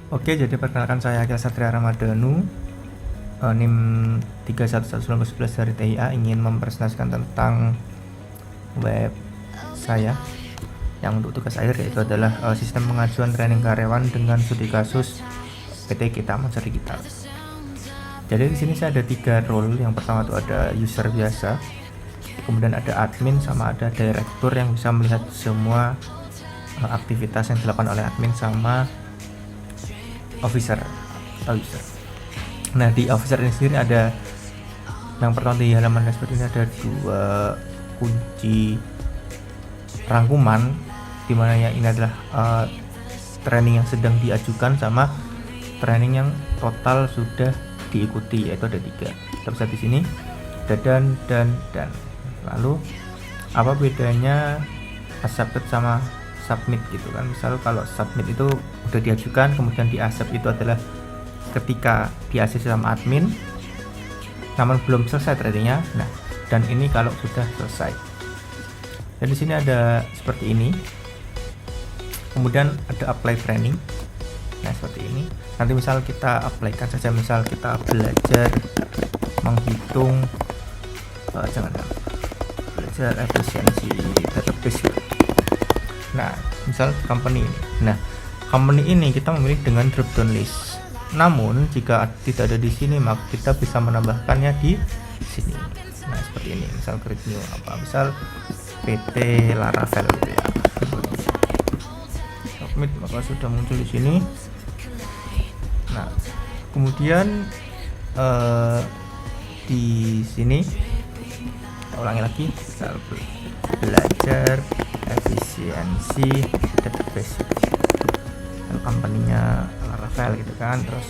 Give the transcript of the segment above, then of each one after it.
Oke, jadi perkenalkan saya Akil Satria Ramadhanu, NIM 3111911 dari TIA, ingin mempresentasikan tentang web saya yang untuk tugas akhir, yaitu adalah sistem pengajuan training karyawan dengan studi kasus PT Kita Monster Digital. Jadi di sini saya ada 3 role. Yang pertama itu ada user biasa, kemudian ada admin, sama ada direktur yang bisa melihat semua aktivitas yang dilakukan oleh admin sama officer atau user. Nah, di officer ini sendiri ada, yang pertama di halaman dashboard ini ada 2 kunci rangkuman, dimana yang ini adalah training yang sedang diajukan sama training yang total sudah diikuti, yaitu ada 3. Kita bisa di sini ada dan. Lalu apa bedanya accepted sama submit gitu kan? Misal kalau submit itu udah diajukan, kemudian di accept itu adalah ketika di ACC sama admin namun belum selesai trainingnya. Nah, dan ini kalau sudah selesai. Dan di sini ada seperti ini. Kemudian ada apply training. Nah, seperti ini. Nanti misal kita apply-kan saja, misal kita belajar menghitung belajar efisiensi database. Nah, misal company ini. Nah, company ini kita memilih dengan drop down list. Namun jika tidak ada di sini, maka kita bisa menambahkannya di sini. Nah, seperti ini. Misal create new misal PT Laravel gitu ya. Submit, maka sudah muncul di sini. Nah, kemudian di sini kita ulangi lagi, misal belajar efisiensi database, company-nya Laravel gitu kan. Terus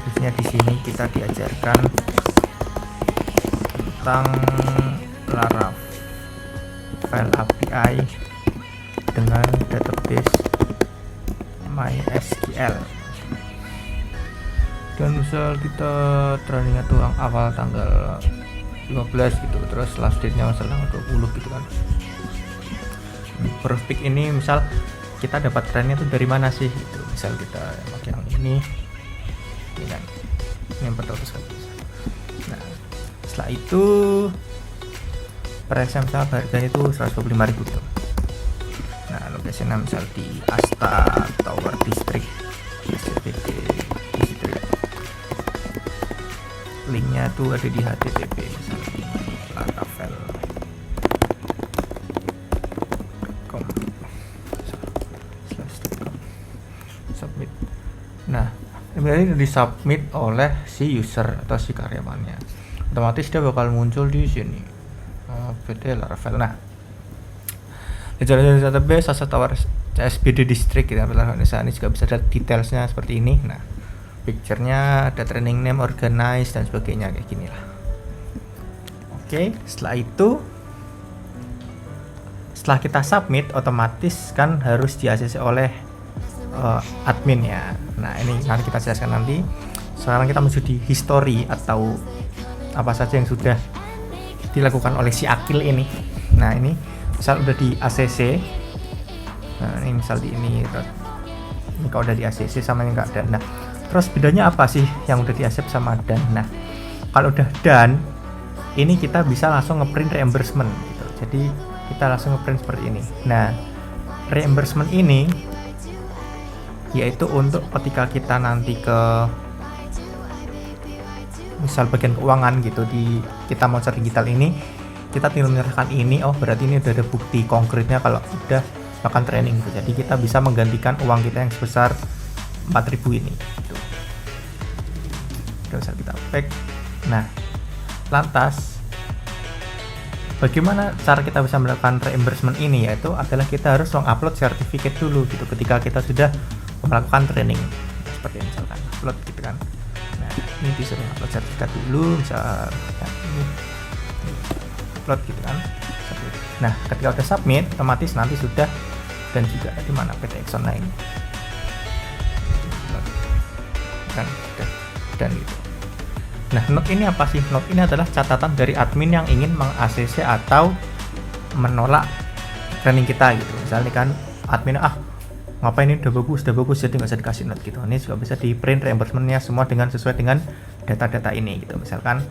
biasanya di sini kita diajarkan tentang Laravel API dengan database MySQL. Dan misal kita trainingnya tuh awal tanggal 15 gitu, terus last date-nya misal tanggal 20 gitu kan. Perfect ini misal kita dapat trennya tuh dari mana sih gitu. Misal kita pakai yang ini kan, ini 400 kan. Nah, setelah itu price misal harganya itu 125.000 gitu. Nah, lokasinya misal di Asta Tower District, SCBD District. Linknya tuh ada di http misalnya laravel.com submit. Nah, ini disubmit oleh si user atau si karyawannya, otomatis dia bakal muncul di sini PT Laravel. Nah, di database Asta Tower SBD District kita ini juga bisa ada detailsnya seperti ini. Nah, picture-nya ada training name, organize dan sebagainya kayak gini lah. Oke, setelah itu setelah kita submit, otomatis kan harus di ACC oleh admin ya. Nah, ini akan kita jelaskan nanti. Sekarang kita menuju di history atau apa saja yang sudah dilakukan oleh si Akil ini. Nah, ini misal udah di ACC. Nah, ini misal di ini kalau udah di ACC sama yang enggak ada. Nah, terus bedanya apa sih yang udah di accept sama done? Nah, kalau udah done, ini kita bisa langsung ngeprint reimbursement gitu. Jadi kita langsung ngeprint seperti ini. Nah, reimbursement ini yaitu untuk ketika kita nanti ke misal bagian keuangan gitu di Kita Monster Digital ini, kita tinggal menyerahkan ini. Oh, berarti ini udah ada bukti konkretnya kalau udah melakukan training gitu. Jadi kita bisa menggantikan uang kita yang sebesar 4.000 ini gitu. Udah bisa kita pack. Nah, lantas bagaimana cara kita bisa melakukan reimbursement ini? Yaitu adalah kita harus mengupload sertifikat dulu gitu ketika kita sudah melakukan training. Seperti misalkan upload gitu kan. Nah, ini disuruh upload sertifikat dulu, misal ini upload gitu kan. Nah, ketika udah submit, otomatis nanti sudah, dan juga di mana PT Exxon lain kan dan gitu. Nah, note ini apa sih? Note ini adalah catatan dari admin yang ingin meng-ACC atau menolak training kita gitu. Misalnya kan admin ngapain ini udah bagus, jadi nggak usah dikasih note gitu. Ini juga bisa di print reimbursementnya semua dengan sesuai dengan data-data ini gitu. Misalkan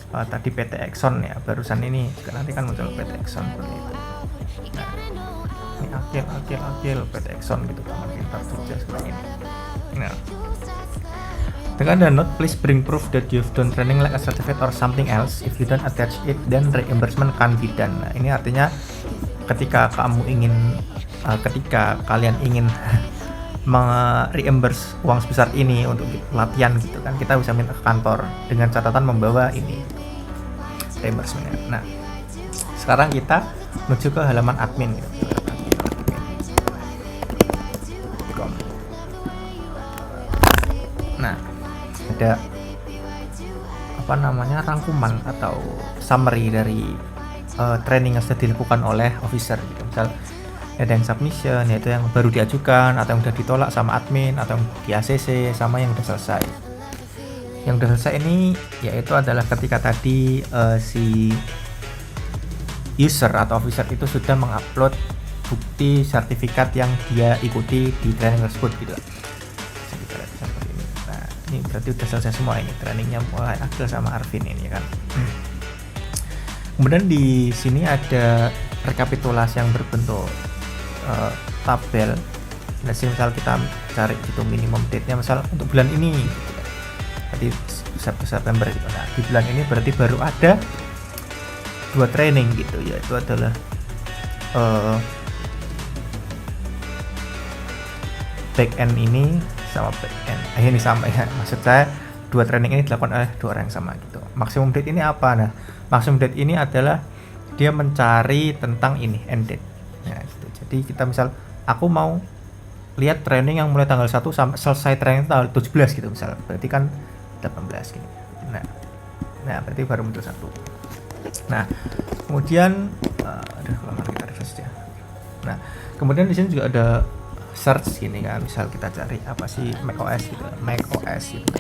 tadi PT Exxon ya, barusan ini juga nanti kan muncul PT Exxon seperti itu. Nah, ini akil PT Exxon gitu kan, pintar kerja seperti ini. Nah, dengan ada note, please bring proof that you've done training like a certificate or something else. If you don't attach it, then reimbursement can be done. Nah, ini artinya ketika kalian ingin reimburse uang sebesar ini untuk latihan gitu kan, kita bisa minta ke kantor dengan catatan membawa ini reimbursementnya. Nah, sekarang kita menuju ke halaman admin gitu. Nah, ada rangkuman atau summary dari training yang sudah dilakukan oleh officer gitu. Misal ada yang submission, yaitu yang baru diajukan atau yang sudah ditolak sama admin, atau yang di ACC sama yang sudah selesai. Yang sudah selesai ini yaitu adalah ketika tadi si user atau officer itu sudah mengupload bukti sertifikat yang dia ikuti di training tersebut gitu. Nah, ini berarti sudah selesai semua ini trainingnya mulai Akil sama Arvin ini kan. Kemudian di sini ada rekapitulasi yang berbentuk tabel. Nah, misal kita cari gitu minimum date-nya misal untuk bulan ini gitu. Tadi September gitu. Nah, di bulan ini berarti baru ada 2 training gitu, yaitu adalah back end ini sama back end. Ini sama ya. Maksud saya 2 training ini dilakukan oleh 2 orang yang sama gitu. Maksimum date ini apa? Nah, maksimum date ini adalah dia mencari tentang ini end date. Nah, gitu. Jadi kita misal aku mau lihat training yang mulai tanggal 1 sampai selesai training tanggal 17 gitu misal. Berarti kan 18 gini. Nah, berarti baru muncul 1. Nah, kemudian kita refresh ya. Nah, kemudian di sini juga ada search gini kan. Misal kita cari apa sih macOS gitu. macOS gitu.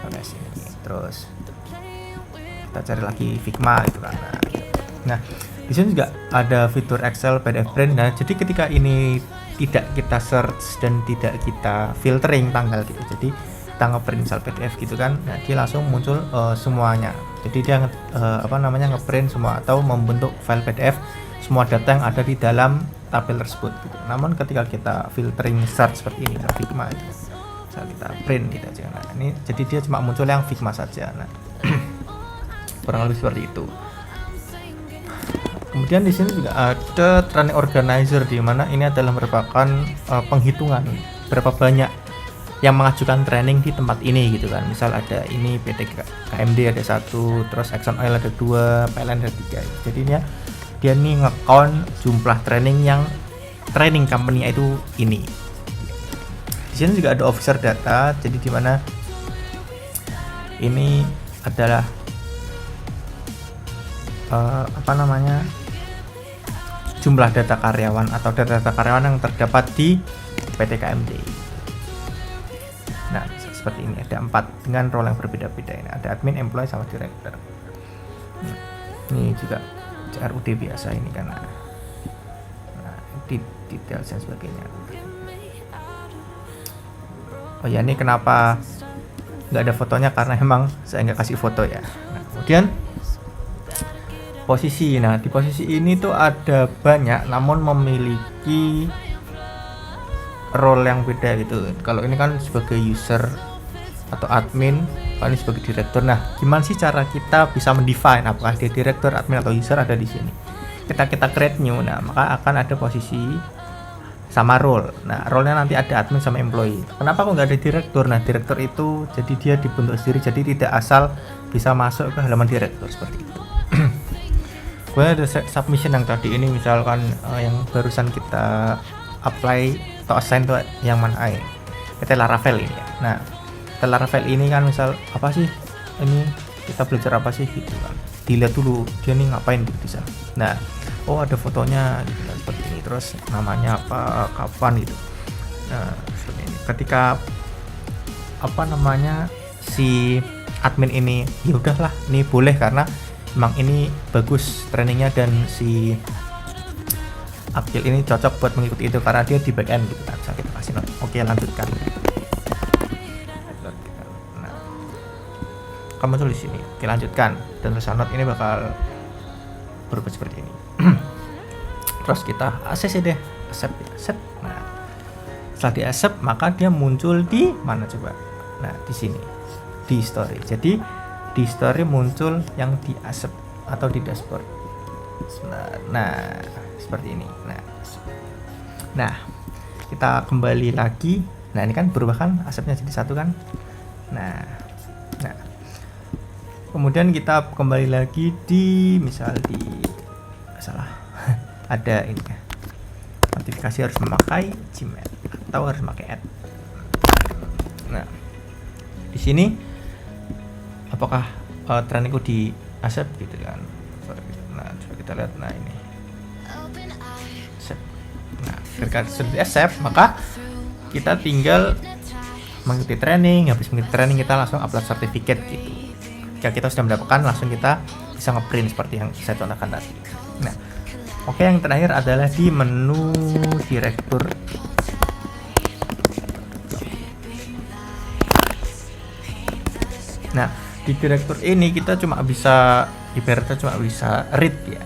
macOS ini. Terus kita cari lagi Figma gitu kan. Nah, di sini juga ada fitur Excel PDF print. Nah, jadi ketika ini tidak kita search dan tidak kita filtering tanggal gitu, jadi kita ngeprint misal PDF gitu kan, nah dia langsung muncul semuanya. Jadi dia ngeprint semua atau membentuk file PDF semua data yang ada di dalam tabel tersebut gitu. Namun ketika kita filtering search seperti ini misal Figma itu, misal kita print gitu aja. Nah, ini jadi dia cuma muncul yang Figma saja. Nah, kurang lebih seperti itu. Kemudian di sini juga ada training organizer, di mana ini adalah merupakan penghitungan berapa banyak yang mengajukan training di tempat ini gitu kan. Misal ada ini PT KMD ada 1, terus Exxon Oil ada 2, PLN ada 3. Jadi dia nih nge-count jumlah training yang training company itu ini. Di sini juga ada officer data, jadi di mana ini adalah jumlah data karyawan atau data karyawan yang terdapat di PT KMD. Nah, seperti ini ada 4 dengan role yang berbeda-beda. Ini ada admin, employee, sama director. Ini juga CRUD biasa ini kan. Nah, detail dan sebagainya. Oh ya, ini kenapa nggak ada fotonya, karena emang saya nggak kasih foto ya. Nah, kemudian posisi. Nah, di posisi ini tuh ada banyak namun memiliki role yang beda gitu. Kalau ini kan sebagai user atau admin, kalau ini sebagai direktur. Nah, gimana sih cara kita bisa mendefine apakah dia direktur, admin, atau user ada di sini? Kita create new. Nah, maka akan ada posisi sama role. Nah, role-nya nanti ada admin sama employee. Kenapa kok nggak ada direktur? Nah, direktur itu jadi dia dibentuk sendiri, jadi tidak asal bisa masuk ke halaman direktur seperti itu. Kemudian ada submission yang tadi ini, misalkan yang barusan kita apply atau assign tuh yang mana ini? PT Laravel ini ya. Nah, PT Laravel ini kan misal apa sih? Ini kita belajar apa sih gitu kan. Dilihat dulu dia nih ngapain gitu di sana. Nah, oh ada fotonya gitu kan, seperti ini. Terus namanya apa, kapan gitu. Nah, seperti ini. Ketika si admin ini ya udahlah, ini boleh karena emang ini bagus trainingnya dan si Akil ini cocok buat mengikuti itu karena dia di back end gitu kan. Bisa kita kasih not. Oke, lanjutkan. Nah, kamu tulis sini. Oke, lanjutkan. Dan tulisan not ini bakal berubah seperti ini. Terus kita ACC deh, accept. Nah, setelah di accept maka dia muncul di mana coba? Nah, di sini di story. Jadi di story muncul yang di accept atau di dashboard. Nah, seperti ini. Nah, kita kembali lagi. Nah, ini kan berubah kan, acceptnya jadi satu kan. Nah, kemudian kita kembali lagi di misal di ada ini ya, notifikasi harus memakai Gmail atau harus memakai ad. Nah, di sini apakah trainingku di accept gitu kan? Nah, coba kita lihat. Nah, ini accept. Nah, ketika sudah di accept maka kita tinggal mengikuti training. Habis mengikuti training kita langsung upload sertifikat gitu. Jika kita sudah mendapatkan, langsung kita bisa ngeprint seperti yang saya contohkan tadi. Nah, oke, yang terakhir adalah di menu direktur. Nah, di direktur ini kita cuma bisa read ya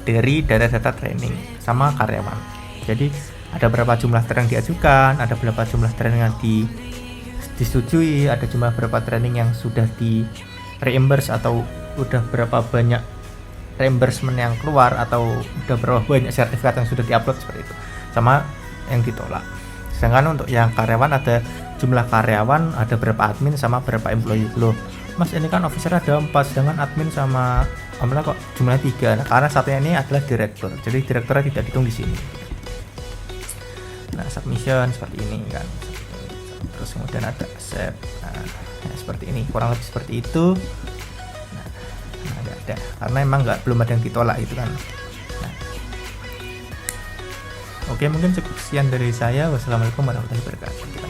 dari data-data training sama karyawan. Jadi ada berapa jumlah training diajukan, ada berapa jumlah training yang disetujui, ada jumlah berapa training yang sudah di reimburse atau udah berapa banyak reimbursement yang keluar atau udah berapa banyak sertifikat yang sudah diupload seperti itu, sama yang ditolak. Sedangkan untuk yang karyawan ada jumlah karyawan, ada berapa admin sama berapa employee. Loh, Mas, ini kan officer ada 4, sedangkan admin sama amla kok jumlahnya 3. Nah, karena satunya ini adalah direktur, jadi direkturnya tidak dihitung di sini. Nah, submission seperti ini kan. Terus kemudian ada accept. Nah, seperti ini, kurang lebih seperti itu. Nah, nggak ada, karena emang belum ada yang ditolak itu kan. Nah, oke, mungkin cukup sekian dari saya. Wassalamualaikum warahmatullahi wabarakatuh. Kita